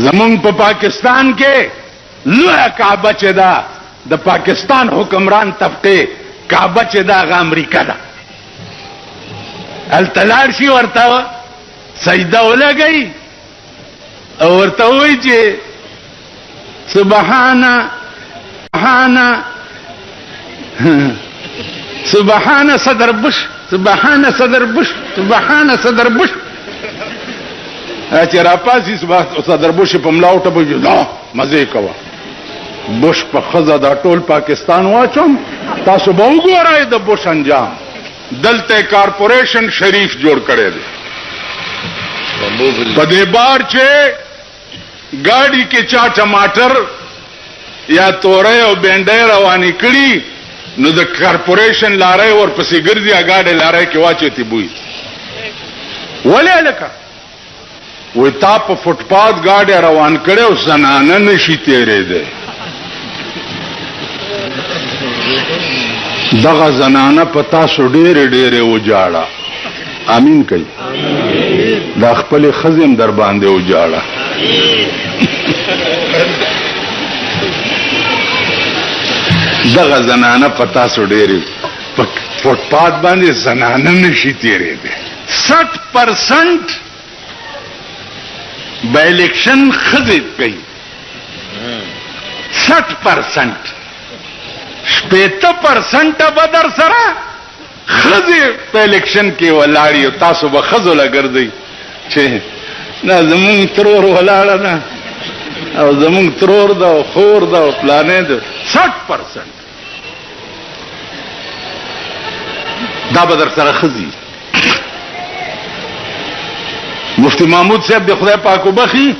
زمونږ په پاکستان کې لویه کعبه چې ده د پاکستان حکمران طبقه کعبه چې ده هغه امریکا ده. هلته لاړ شي ورته سجده ولګئ او ورته ووایي چې سبحان صدر بش، سبحان صدر بش، سبحان صدر بش. چې راپاسي صدر بش په ملا وټه نه مزه کوه بش په خزه دا ټول پاکستان واچوم. تاسو به وګورئ د بش انجام. دلته کارپوریشن شریف جوړ کړی دی. په دې بار چې ګاډي کې چا ټماټر یا تورې او بینډۍ روانې کړي نو د کارپوریشن لارې ورپسې ګرځي، ګاډي لارې کې واچوي بوی. ولې لکه وې تا په فوټپاث ګاډي روان کړي او زنانه نشي تېرېدی. دغه زنانه په تاسو ډېرې وجاړه. امین کوي. دا خپلې ښځې هم در باندې وجاړه. دغه زنانه په تاسو ډېرې په فوټپاث باندې زنانه نشي تېرېدی. 60% به الیکشن ښځې کوي. 60% 60% به در سره ښځې په الیکشن کې ولاړې او تاسو به ښځو له ګرځئ چې نه زمونږ ترور ولاړه ده او زمونږ ترور ده او خور ده او پلانې ده. 60% دا به در سره ښځې. مفتی محمود صاحب د خدای پاک وبخي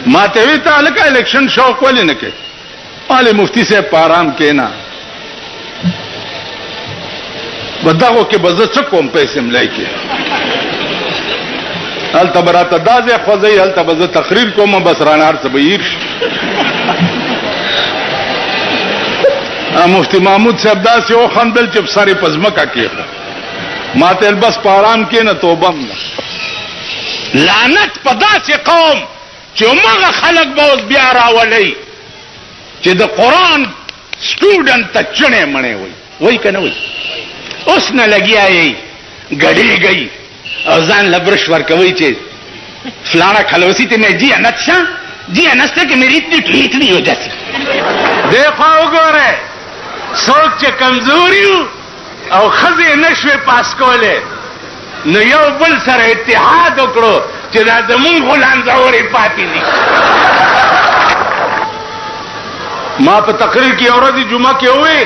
ما ته وی ته هلکه الیکشن شوق ولې نه کوې؟ مالې مفتی صاحب په آرام کښېنه، په دغو کې به زه څه کوم پیسې ملای کې. هلته به راته دا ځای خوځوي، هلته به زه تقریر کوم، بس رانه هر څه به هیر شي. مفتی محمود صاحب داسې وخندل چې سر یې په ځمکه کېښود. ما ته بس په آرام کښېنه توبه م ده. لعنت په داسې قوم چې همغه خلک به اوس بیا راولئ چې د قرآن سټوډنټ ته چڼې مڼې وایي که نه وایي. اوس نه لګیا یې ګډېږئ او ځان له برش ورکوئ چې فلانا کھلوسی ته میں جی انت شاہ جی انسته کہ میری اتنی ٹھیک نہیں ہو جاتی. دیکھو وګورئ څوک چې کمزوري او ښځې نشوې پاس کولی نو یو بل سره اتحاد وکړو چې دا زمونږ غولانځورې پاتې دي. ما په تقریر کې یو ورځ جمعه کې ووی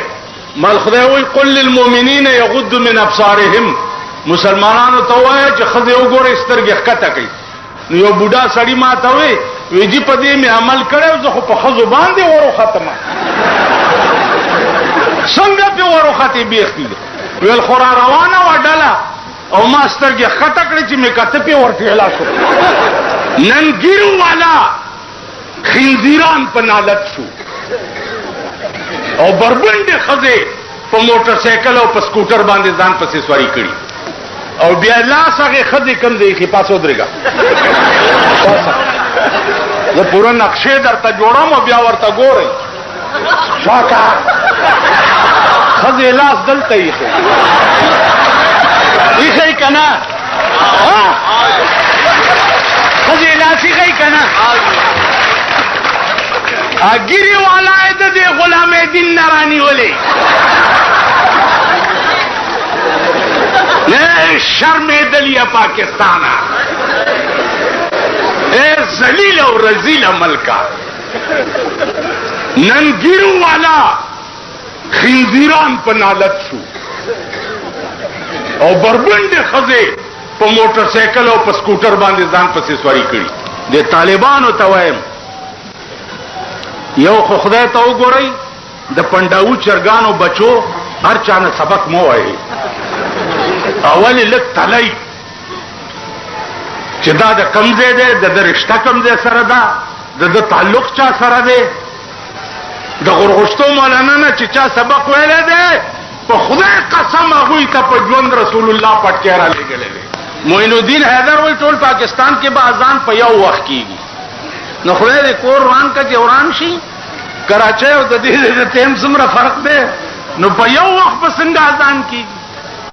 مال خدای وی قل للمؤمنین یغضوا من ابصارهم. مسلمانانو ته وایه چې ښځې وګورئ سترګې ښکته کوي. نو یو بوډا سړي ما ته وی جي په دې مې عمل کړی زه خو په ښځو باندې وروختمه. څنګه پې وروختې بیخي ویل خو را روانه وه ډله او ما سترګې ښکته کړې چې مې کته پې ورټېله شو. نن ګیرو والا خنزیران په نالت شو او بربنډې ښځې په موټر سایکل او په سکوټر باندې ځان پسې سواري کړي او بیا لاس هغې ښځې کوم دی ایښي پاس ودرېږه زه پوره نقشې درته جوړم او بیا ورته ګورئ. شاکه ښځې لاس دلته ایښی ایښی که نه؟ ښځې لاس ایښی که نه؟ ګیرې والا یې د دې غلام دین نه رانیولې. شرمېدلې پاکستانه اے ذلیل او رذیل ملکه. نن ګیرو والا خنزیران په نالت شو او بربنډې ښځې په موټر سایکل او په سکوټر باندې ځان پسې سواري کړي. د طالبانو ته وایم یو خو خدای ته وګورئ د پنډاوو چرګانو بچو هر چا نه سبق مه وایئ. اولې لږ تلئ چې دا د کوم ځای دی، د ده رشته کوم ځای سره ده، د ده تعلق چا سره دی. د غرغشتو مولانا نه چې چا سبق ویلی دی په خدای قسم هغوی ته په ژوند رسول الله پټکی را لېږلی دی. معین الدین حیدر وایي ټول پاکستان کې به اذان په یو وخت کېږي. نو خدای دې کور روان کا چې وران شي. کراچۍ او د دې ټیم څومره فرق دی، نو په یو وخت په څنګه اذان کیږي.